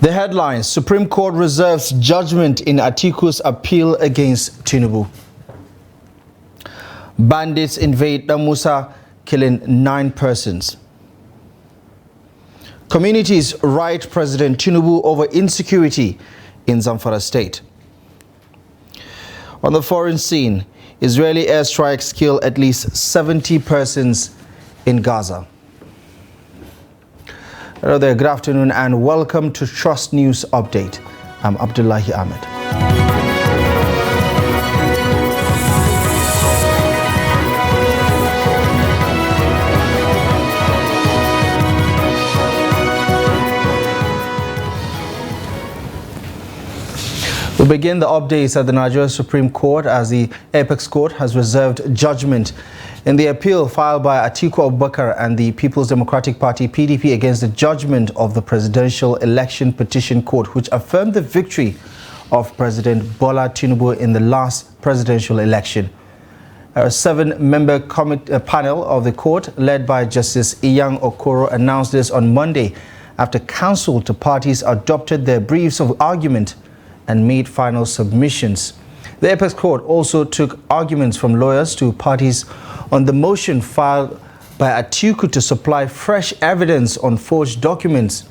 The headlines: Supreme Court reserves judgment in Atiku's appeal against Tinubu. Bandits invade Damusa, killing 9 persons. Communities riot President Tinubu over insecurity in Zamfara state. On the foreign scene, Israeli airstrikes kill at least 70 persons in Gaza. Hello there, good afternoon and welcome to Trust News Update. I'm Abdullahi Ahmed. We begin the updates at the Nigeria Supreme Court as the Apex Court has reserved judgment in the appeal filed by Atiku Abubakar and the People's Democratic Party (PDP) against the judgment of the Presidential Election Petition Court, which affirmed the victory of President Bola Tinubu in the last presidential election. A 7-member panel of the court, led by Justice Iyang Okoro, announced this on Monday after counsel to parties adopted their briefs of argument and made final submissions. The Apex Court also took arguments from lawyers to parties on the motion filed by Atiku to supply fresh evidence on forged documents.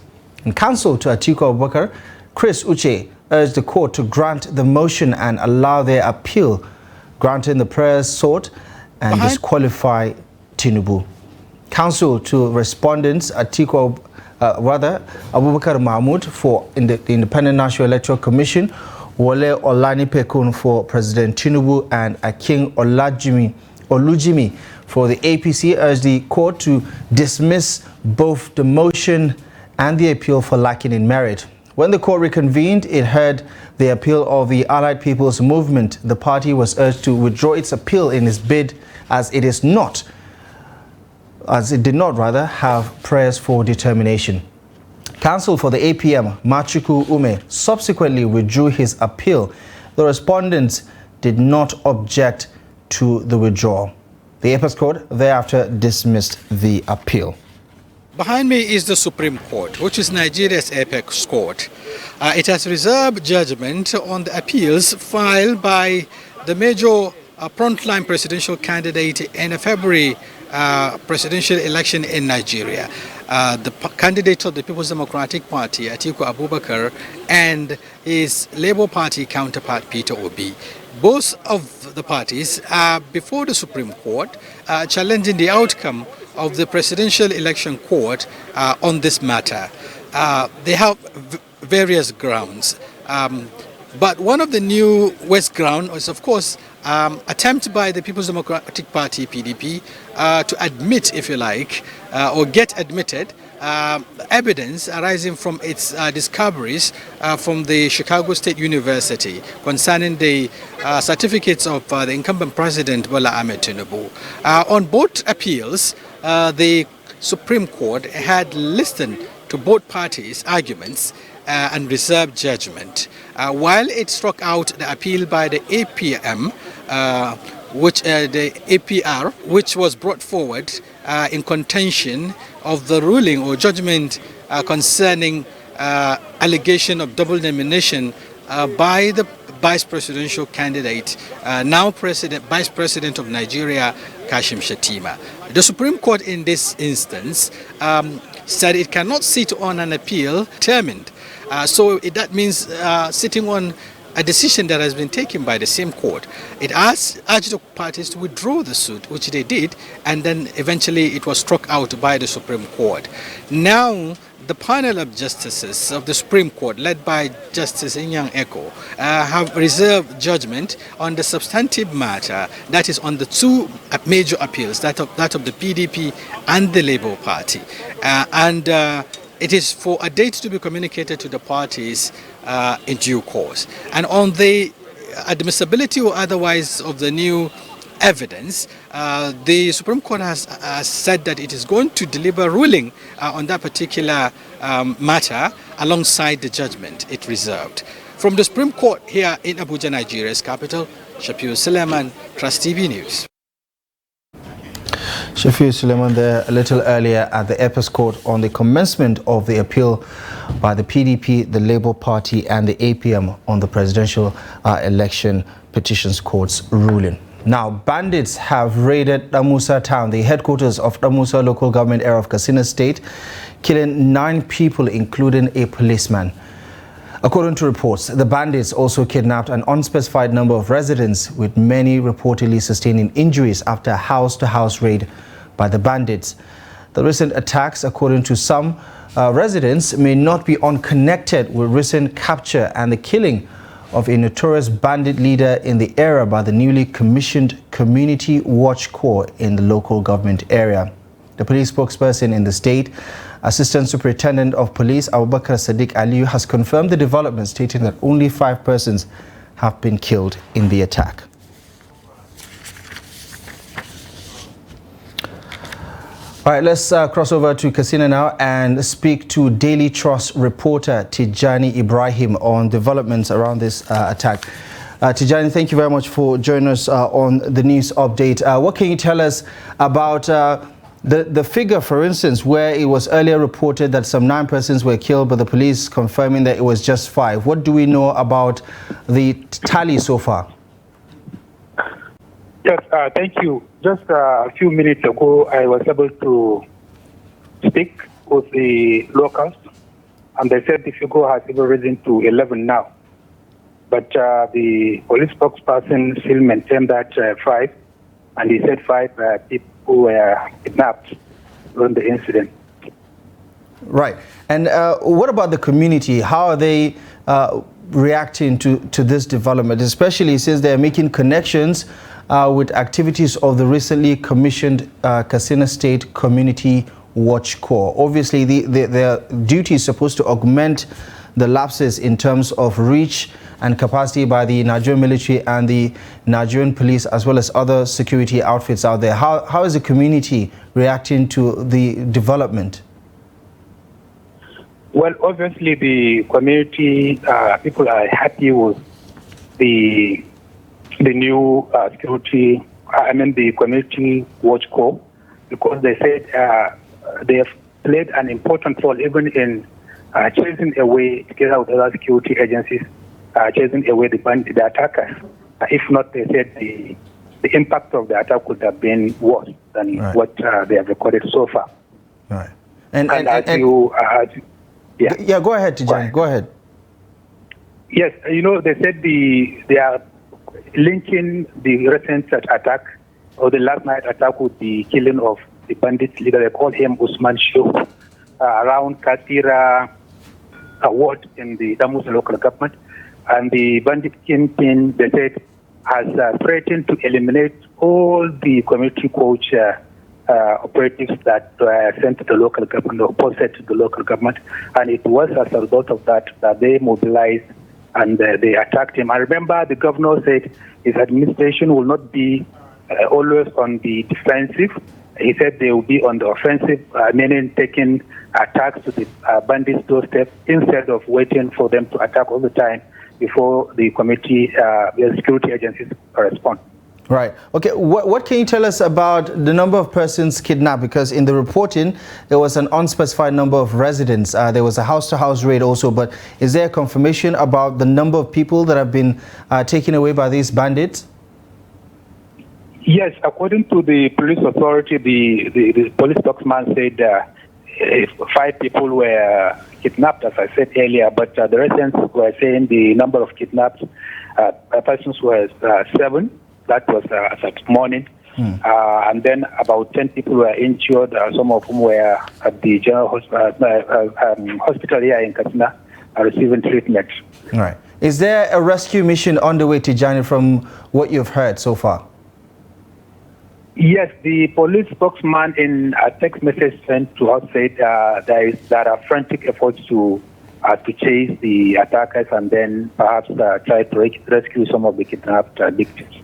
And counsel to Atiku Abubakar, Chris Uche, urged the court to grant the motion and allow their appeal, granting the prayers sought and disqualify Tinubu. Counsel to respondents, Abubakar Mahmoud for the Independent National Electoral Commission, Wole Olanipekun for President Tinubu, and Akin Olujimi for the APC urged the court to dismiss both the motion and the appeal for lacking in merit. When the court reconvened, it heard the appeal of the Allied People's Movement. The party was urged to withdraw its appeal in its bid as it did not have prayers for determination. Counsel for the APM, Machuku Ume, subsequently withdrew his appeal. The respondents did not object to the withdrawal. The Apex Court thereafter dismissed the appeal. Behind me is the Supreme Court, which is Nigeria's Apex Court. It has reserved judgment on the appeals filed by the major frontline presidential candidate in a February presidential election in Nigeria. The candidate of the People's Democratic Party, Atiku Abubakar, and his Labour Party counterpart, Peter Obi. Both of the parties are before the Supreme Court challenging the outcome of the Presidential Election Court on this matter. They have various grounds. But one of the new West ground is, of course, attempt by the People's Democratic Party, PDP, to admit, if you like, or get admitted evidence arising from its discoveries from the Chicago State University concerning the certificates of the incumbent president, Bola Ahmed Tinubu. On both appeals, the Supreme Court had listened to both parties' arguments and reserved judgment. While it struck out the appeal by the APM, the APR, which was brought forward in contention of the ruling or judgment concerning allegation of double nomination by the vice presidential candidate, now Vice President of Nigeria, Kashim Shettima. The Supreme Court in this instance said it cannot sit on an appeal determined. That means sitting on a decision that has been taken by the same court. It urged the parties to withdraw the suit, which they did, and then eventually it was struck out by the Supreme Court. Now, the panel of justices of the Supreme Court, led by Justice Iyang Eko, have reserved judgment on the substantive matter, that is on the 2 major appeals, that of the PDP and the Labour Party. It is for a date to be communicated to the parties in due course. And on the admissibility or otherwise of the new evidence, the Supreme Court has said that it is going to deliver ruling on that particular matter alongside the judgment it reserved. From the Supreme Court here in Abuja, Nigeria's capital, Shafiu Suleiman, Trust TV News. Shafiu Suleiman there a little earlier at the Apex Court on the commencement of the appeal by the PDP, the Labour Party and the APM on the presidential election petitions court's ruling. Now, bandits have raided Damusa town, the headquarters of Damusa local government area of Katsina State, killing 9 people, including a policeman. According to reports, the bandits also kidnapped an unspecified number of residents, with many reportedly sustaining injuries after a house-to-house raid by the bandits. The recent attacks, according to some residents, may not be unconnected with recent capture and the killing of a notorious bandit leader in the area by the newly commissioned Community Watch Corps in the local government area. The police spokesperson in the state, Assistant Superintendent of Police Abubakar Sadiq Aliyu, has confirmed the development, stating that only 5 persons have been killed in the attack. All right, let's cross over to Katsina now and speak to Daily Trust reporter Tijani Ibrahim on developments around this attack. Tijani, thank you very much for joining us on the news update. What can you tell us about the figure, for instance, where it was earlier reported that some 9 persons were killed, but the police confirming that it was just 5? What do we know about the tally so far? Yes, thank you. Just a few minutes ago, I was able to speak with the locals, and they said the figure has even risen to 11 now. But the police spokesperson still maintained that 5, and he said 5 people were kidnapped during the incident. Right. And what about the community? How are they reacting to this development, especially since they're making connections with activities of the recently commissioned Katsina State Community Watch Corps? Obviously, their duty is supposed to augment the lapses in terms of reach and capacity by the Nigerian military and the Nigerian police, as well as other security outfits out there. How is the community reacting to the development? Well, obviously, the community people are happy with the new security, the Community Watch Corps, because they said they have played an important role even in chasing away, together with other security agencies, chasing away the attackers. If not, they said the impact of the attack would have been worse than what they have recorded so far. Right. Yeah, go ahead, Tijani. Go ahead. Yes, they said they are linking the recent attack or the last night attack with the killing of the bandit leader. They call him Usman Shehu around Katira ward in the Damusa local government. And the bandit kingpin, they said, has threatened to eliminate all the community coach operatives that were sent to the local government or posted to the local government. And it was as a result of that they mobilized and they attacked him. I remember the governor said his administration will not be always on the defensive. He said they will be on the offensive, meaning taking attacks to the bandits' doorstep instead of waiting for them to attack all the time before the committee, the security agencies respond. Right. Okay. What can you tell us about the number of persons kidnapped? Because in the reporting, there was an unspecified number of residents. There was a house-to-house raid also. But is there a confirmation about the number of people that have been taken away by these bandits? Yes. According to the police authority, the police spokesman said 5 people were kidnapped, as I said earlier. But the residents were saying the number of kidnapped persons was 7. That was as of morning. And then about 10 people were injured, some of whom were at the general hospital here in Katsina receiving treatment. Right. Is there a rescue mission underway, Tijani, from what you've heard so far? Yes, the police spokesman in a text message sent to us said there are frantic efforts to chase the attackers and then perhaps try to rescue some of the kidnapped victims.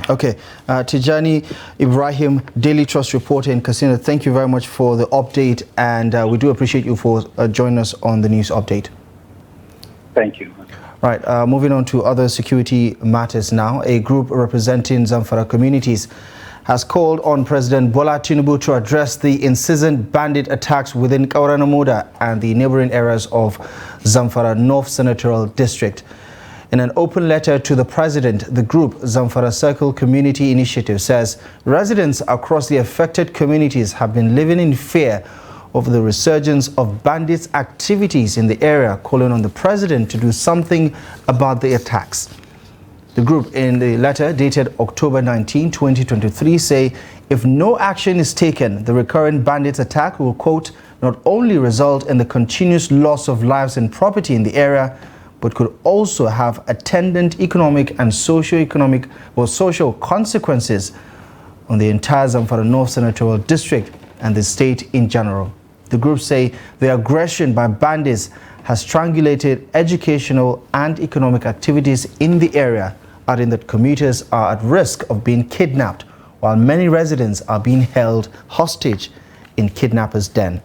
Okay. Tijani Ibrahim, Daily Trust reporter in Katsina, thank you very much for the update, and we do appreciate you for joining us on the news update. Thank you. Right, moving on to other security matters now. A group representing Zamfara communities has called on President Bola Tinubu to address the incessant bandit attacks within Kauranamuda and the neighboring areas of Zamfara North Senatorial District. In an open letter to the president, the group Zamfara Circle Community Initiative says residents across the affected communities have been living in fear of the resurgence of bandits' activities in the area, calling on the president to do something about the attacks. The group, in the letter dated October 19, 2023, say if no action is taken, the recurrent bandits attack will, quote, not only result in the continuous loss of lives and property in the area, but could also have attendant economic and socio-economic or social consequences on the entire Zamfara North Senatorial District and the state in general. The group say the aggression by bandits has strangulated educational and economic activities in the area, adding that commuters are at risk of being kidnapped, while many residents are being held hostage in kidnappers' den.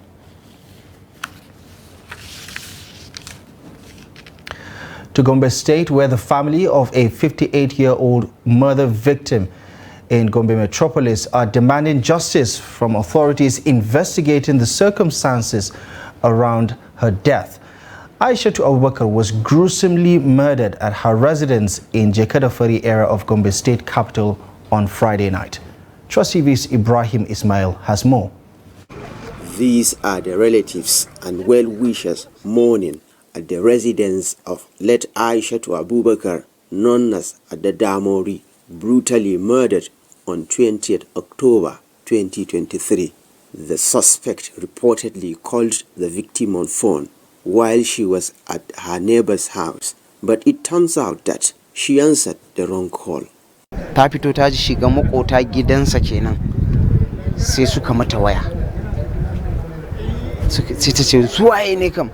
To Gombe State, where the family of a 58-year-old murder victim in Gombe Metropolis are demanding justice from authorities investigating the circumstances around her death. Aishatu Abubakar was gruesomely murdered at her residence in Jekadafari area of Gombe State capital on Friday night. Trust TV's Ibrahim Ismail has more. These are the relatives and well-wishers mourning at the residence of late Aishatu Abubakar, known as Adadamori, brutally murdered on 20th October 2023. The suspect reportedly called the victim on phone while she was at her neighbor's house, but it turns out that she answered the wrong call. Ta fito ta ji shiga makota gidansa kenan sai suka mata waya. Sai ta ce su waye ne kam?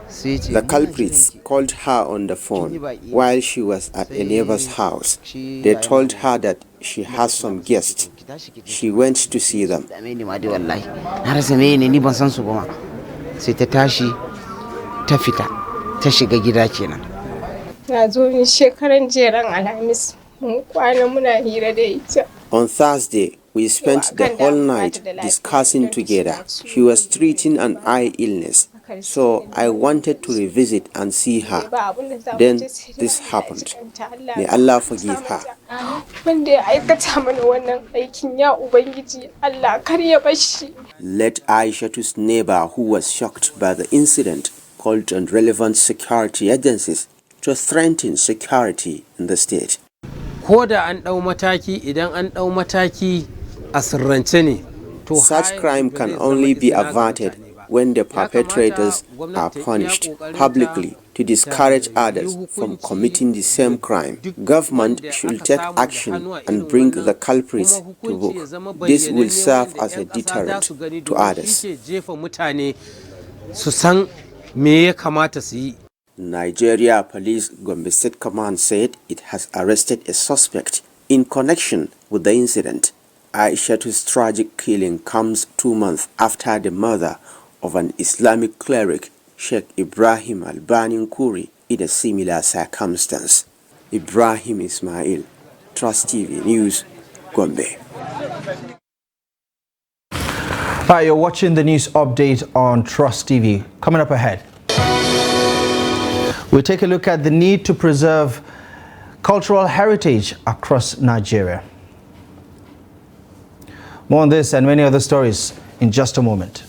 The culprits called her on the phone while she was at a neighbor's house. They told her that she has some guests. She went to see them. Sai ta tashi ta fita ta shiga gida kenan. Na zo ni shekaran jeran Alhamis mun kwana muna hira da ita. On Thursday, we spent the whole night discussing together. She was treating an eye illness, so I wanted to revisit and see her. Then this happened. May Allah forgive her. Wanda ya aikata mana wannan aikin ya Ubangiji Allah kar ya bashi. Let Aishatu's neighbor, who was shocked by the incident, called on relevant security agencies to strengthen security in the state. Such crime can only be averted when the perpetrators are punished publicly to discourage others from committing the same crime. Government should take action and bring the culprits to book. This will serve as a deterrent to others. Nigeria Police Gombe State Command said it has arrested a suspect in connection with the incident. Aishatu's tragic killing comes 2 months after the murder of an Islamic cleric, Sheikh Ibrahim Albani Nkuri, in a similar circumstance. Ibrahim Ismail, Trust TV News, Gombe. Hi, you're watching the news update on Trust TV. Coming up ahead, we'll take a look at the need to preserve cultural heritage across Nigeria. More on this and many other stories in just a moment.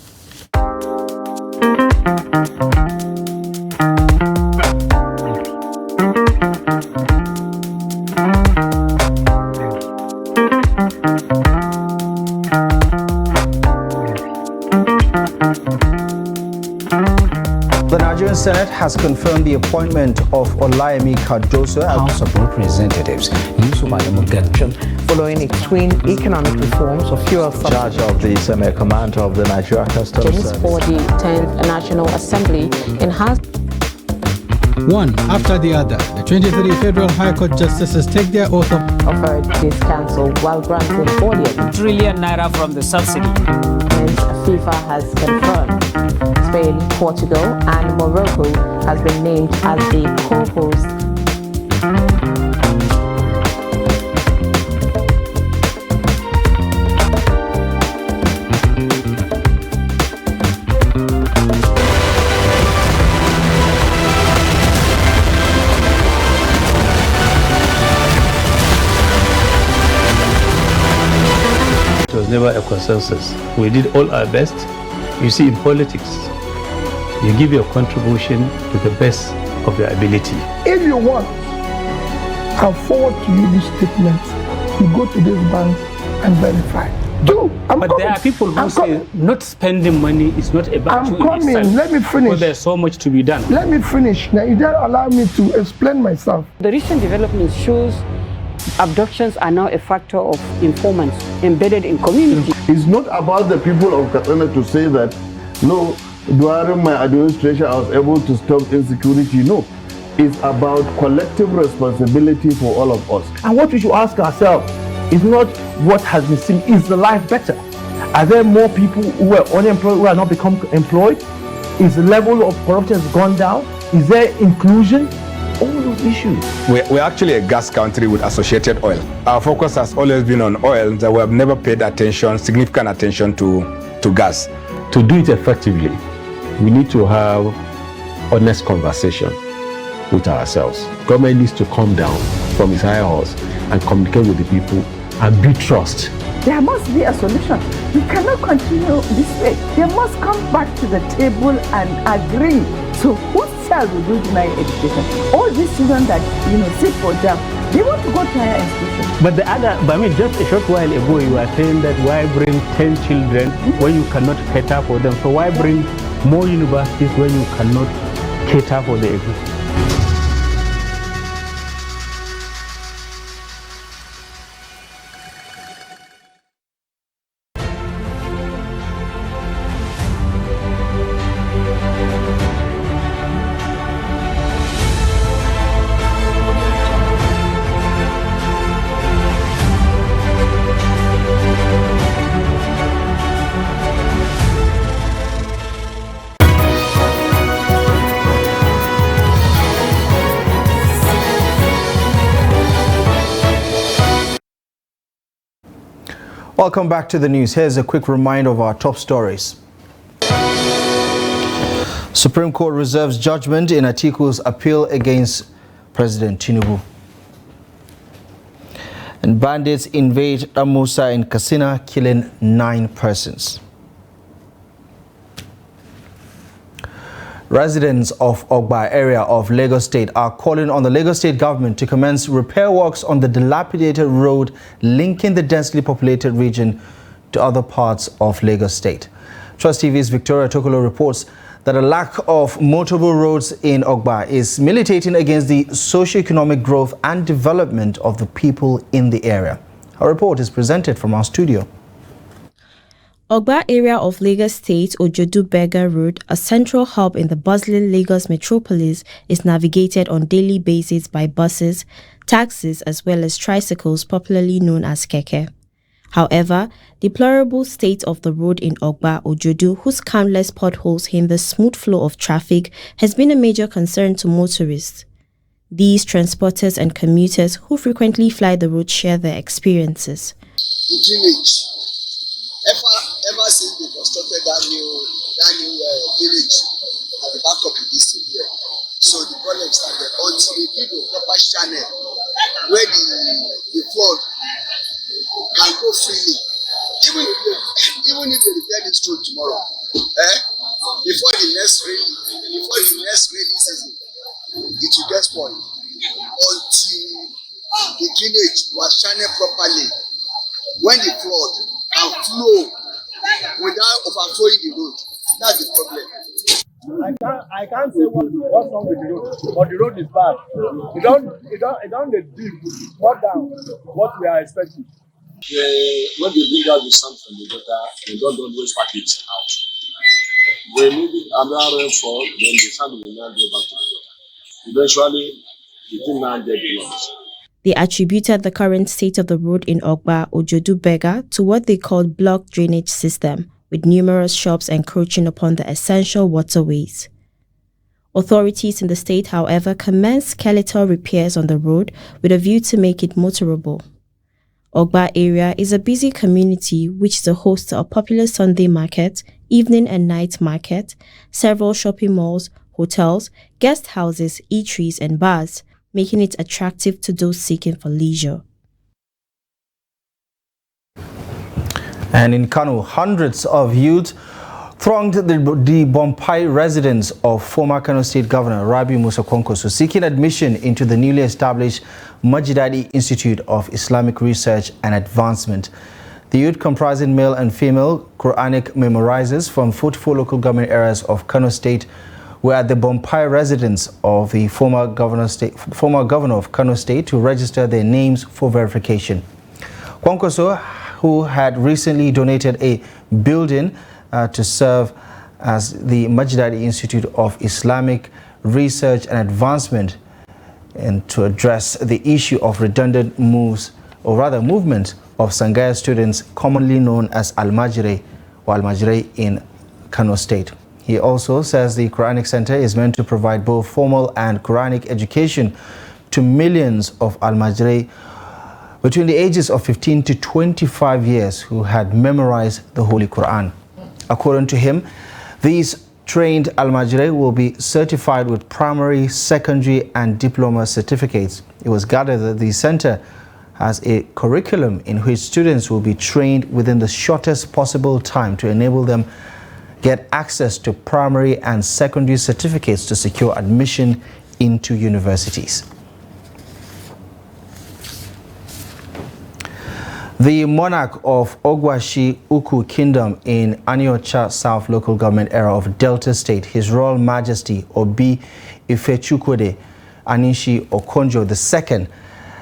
The Nigerian Senate has confirmed the appointment of Olayemi Cardoso as House of Representatives. Yusuf Adamu Gantron, following its twin economic reforms of fuel charge of the Semi-Command of the Nigeria Customs Service for the 10th National Assembly enhanced. One after the other, the 23 Federal High Court justices take their oath of this council while granting 40 trillion naira from the subsidy. FIFA has confirmed Spain, Portugal, and Morocco has been named as the co-host. never a consensus. We did all our best. You see, in politics, you give your contribution to the best of your ability. If you want, I'll forward to you this statement. You go to this bank and verify. But there are people who say not spending money is not a virtue in itself. Let me finish. Because there's so much to be done. Let me finish. Now, you don't allow me to explain myself. The recent development shows abductions are now a factor of informants embedded in community. It's not about the people of Katsina to say that, no, during my administration I was able to stop insecurity. No. It's about collective responsibility for all of us. And what we should ask ourselves is not what has been seen, is the life better? Are there more people who are unemployed who are not become employed? Is the level of corruption has gone down? Is there inclusion? All those issues. We're actually a gas country with associated oil. Our focus has always been on oil, that we have never paid significant attention to gas. To do it effectively, we need to have honest conversation with ourselves. Government needs to come down from its high horse and communicate with the people and build trust. There must be a solution. We cannot continue this way. They must come back to the table and agree. So whose child will do deny education? All these children that sit for jam, they want to go to higher institutions. But just a short while ago you were saying that why bring 10 children when you cannot cater for them? So why bring more universities when you cannot cater for the existing? Welcome back to the news. Here's a quick reminder of our top stories. Supreme Court reserves judgment in Atiku's appeal against President Tinubu. And bandits invade Damusa in Katsina, killing 9 persons. Residents of Ogba area of Lagos State are calling on the Lagos State government to commence repair works on the dilapidated road linking the densely populated region to other parts of Lagos State. Trust TV's Victoria Tokolo reports that a lack of motorable roads in Ogba is militating against the socio-economic growth and development of the people in the area. Our report is presented from our studio. Ogba area of Lagos State, Ojodu Berger Road, a central hub in the bustling Lagos metropolis, is navigated on daily basis by buses, taxis, as well as tricycles, popularly known as keke. However, deplorable state of the road in Ogba, Ojodu, whose countless potholes hinder the smooth flow of traffic, has been a major concern to motorists. These transporters and commuters who frequently fly the road share their experiences. Ever since they constructed that new village at the back of the district here, so the problem started until they give a proper channel where the flood can go freely. Even if they repair this road tomorrow, before the next rainy season, it will get spoiled. Until the drainage was channeled properly, when the flood can flow without overflowing the road. That's the problem. I can't say what's wrong with the road, but the road is bad. It don't get deep, more down what we are expecting. When they bring out the sand from the gutter, they don't always pack it out. They need another rainfall, then the sand will not go back to the gutter. Eventually, the thing now get blocked. They attributed the current state of the road in Ogba, Ojodu Berger, to what they called blocked drainage system, with numerous shops encroaching upon the essential waterways. Authorities in the state, however, commenced skeletal repairs on the road with a view to make it motorable. Ogba area is a busy community which is a host to a popular Sunday market, evening and night market, several shopping malls, hotels, guest houses, eateries and bars, making it attractive to those seeking for leisure. And in Kano, hundreds of youth thronged the Bompai residence of former Kano State Governor Rabi Musa Kwankwaso, seeking admission into the newly established Majidadi Institute of Islamic Research and Advancement. The youth, comprising male and female Quranic memorizers from 44 local government areas of Kano State, were at the Bompai residence of the former governor of Kano State to register their names for verification. Kwankwaso, who had recently donated a building to serve as the Majidadi Institute of Islamic Research and Advancement, and to address the issue of redundant movement of Sangaya students, commonly known as Al-Majire or Al-Majire in Kano State. He also says the Quranic Center is meant to provide both formal and Quranic education to millions of Al-Majire between the ages of 15 to 25 years who had memorized the Holy Quran. According to him, these trained Al-Majire will be certified with primary, secondary and diploma certificates. It was gathered that the center has a curriculum in which students will be trained within the shortest possible time to enable them get access to primary and secondary certificates to secure admission into universities. The monarch of Ogwashi Uku Kingdom in Aniocha South Local Government area of Delta State, His Royal Majesty Obi Ifechukwude Anishi Okonjo II,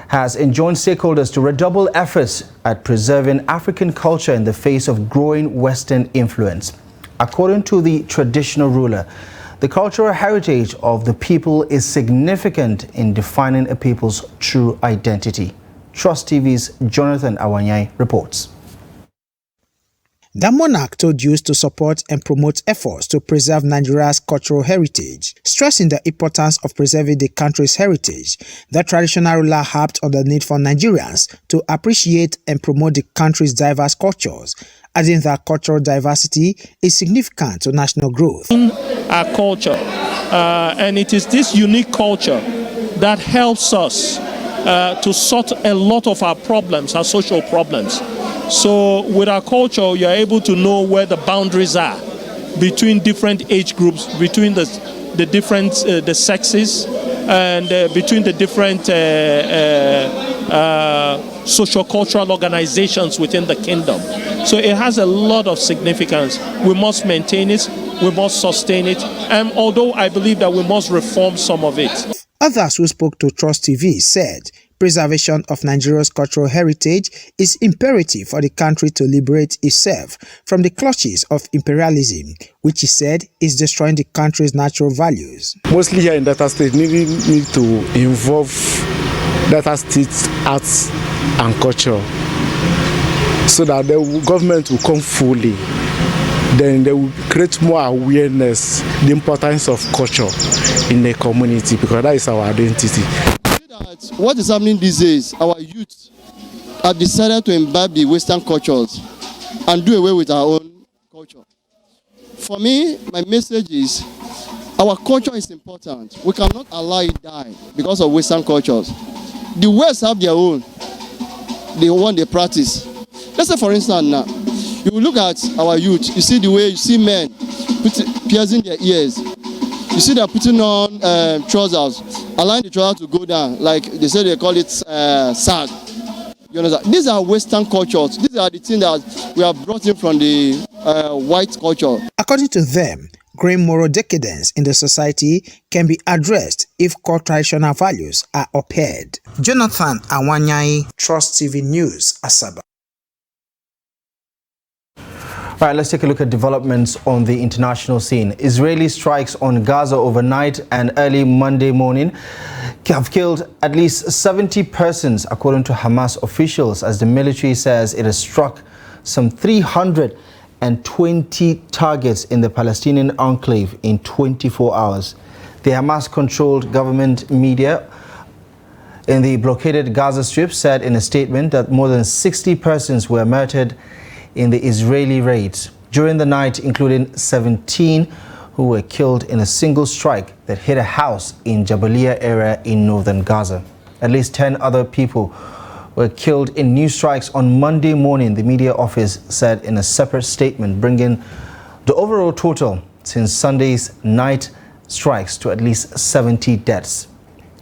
has enjoined stakeholders to redouble efforts at preserving African culture in the face of growing Western influence. According to the traditional ruler, the cultural heritage of the people is significant in defining a people's true identity. Trust TV's Jonathan Awanyai reports. The monarch told youth to support and promote efforts to preserve Nigeria's cultural heritage, stressing the importance of preserving the country's heritage. The traditional ruler harped on the need for Nigerians to appreciate and promote the country's diverse cultures, adding that cultural diversity is significant to national growth. Our culture, and it is this unique culture that helps us to sort a lot of our problems, our social problems. So with our culture, you're able to know where the boundaries are between different age groups, between the different the sexes, and between the different socio-cultural organizations within the kingdom. So it has a lot of significance. We must maintain it, we must sustain it, and although I believe that we must reform some of it. Others who spoke to Trust TV said preservation of Nigeria's cultural heritage is imperative for the country to liberate itself from the clutches of imperialism, which he said is destroying the country's natural values. Mostly here in Delta State, we need to involve Delta State arts and culture so that the government will come fully. Then they will create more awareness, the importance of culture in the community, because that is our identity. What is happening these days, our youth have decided to imbibe the Western cultures and do away with our own culture. For me, my message is our culture is important. We cannot allow it die because of Western cultures. The West have their own, the one they practice. Let's say, for instance, now, you look at our youth, you see the way you see men piercing their ears. You see they're putting on trousers, allowing the trousers to go down, like they say they call it sag. You know that? These are Western cultures. These are the things that we have brought in from the white culture. According to them, growing moral decadence in the society can be addressed if core traditional values are upheld. Jonathan Awanyai, Trust TV News, Asaba. All right, let's take a look at developments on the international scene. Israeli strikes on Gaza overnight and early Monday morning have killed at least 70 persons, according to Hamas officials, as the military says it has struck some 320 targets in the Palestinian enclave in 24 hours. The Hamas-controlled government media in the blockaded Gaza Strip said in a statement that more than 60 persons were murdered in the Israeli raids during the night, including 17 who were killed in a single strike that hit a house in Jabalia area in northern Gaza. At least 10 other people were killed in new strikes on Monday morning, the media office said in a separate statement, bringing the overall total since Sunday's night strikes to at least 70 deaths.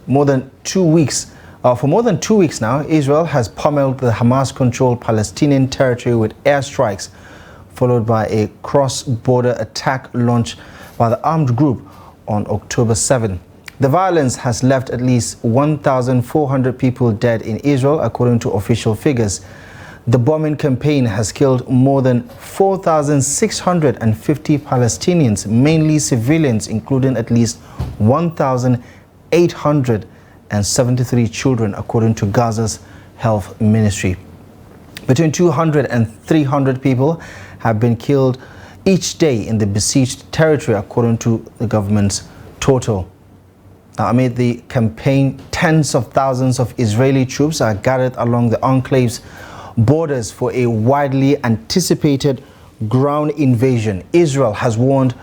For more than 2 weeks now, Israel has pummeled the Hamas-controlled Palestinian territory with airstrikes, followed by a cross-border attack launched by the armed group on October 7. The violence has left at least 1,400 people dead in Israel, according to official figures. The bombing campaign has killed more than 4,650 Palestinians, mainly civilians, including at least 1,873 children, according to Gaza's health ministry. Between 200 and 300 people have been killed each day in the besieged territory, according to the government's total. Now, amid the campaign, tens of thousands of Israeli troops are gathered along the enclave's borders for a widely anticipated ground invasion. Israel has warned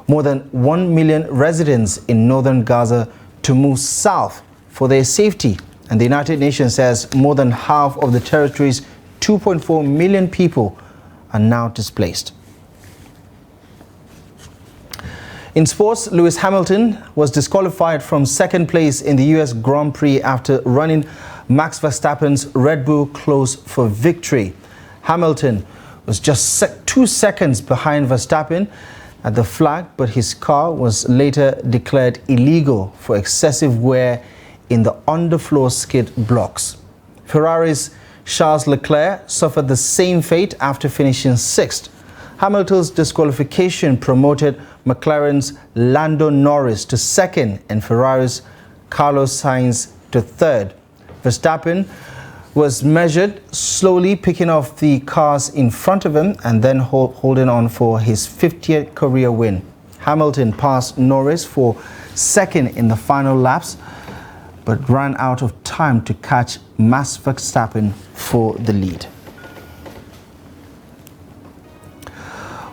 more than 1 million residents in northern Gaza to move south for their safety, and the United Nations says more than half of the territory's 2.4 million people are now displaced. In sports, Lewis Hamilton was disqualified from second place in the US Grand Prix after running Max Verstappen's Red Bull close for victory. Hamilton was just 2 seconds behind Verstappen at the flag, but his car was later declared illegal for excessive wear in the underfloor skid blocks. Ferrari's Charles Leclerc suffered the same fate after finishing 6th. Hamilton's disqualification promoted McLaren's Lando Norris to 2nd and Ferrari's Carlos Sainz to 3rd. Verstappen was measured, slowly picking off the cars in front of him and then holding on for his 50th career win. Hamilton passed Norris for 2nd in the final laps, but ran out of time to catch Max Verstappen for the lead.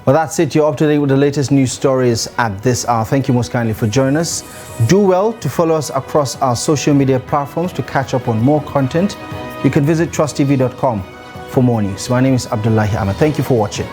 Well, that's it. You're up to date with the latest news stories at this hour. Thank you most kindly for joining us. Do well to follow us across our social media platforms to catch up on more content. You can visit trusttv.com for more news. My name is Abdullahi Ahmed. Thank you for watching.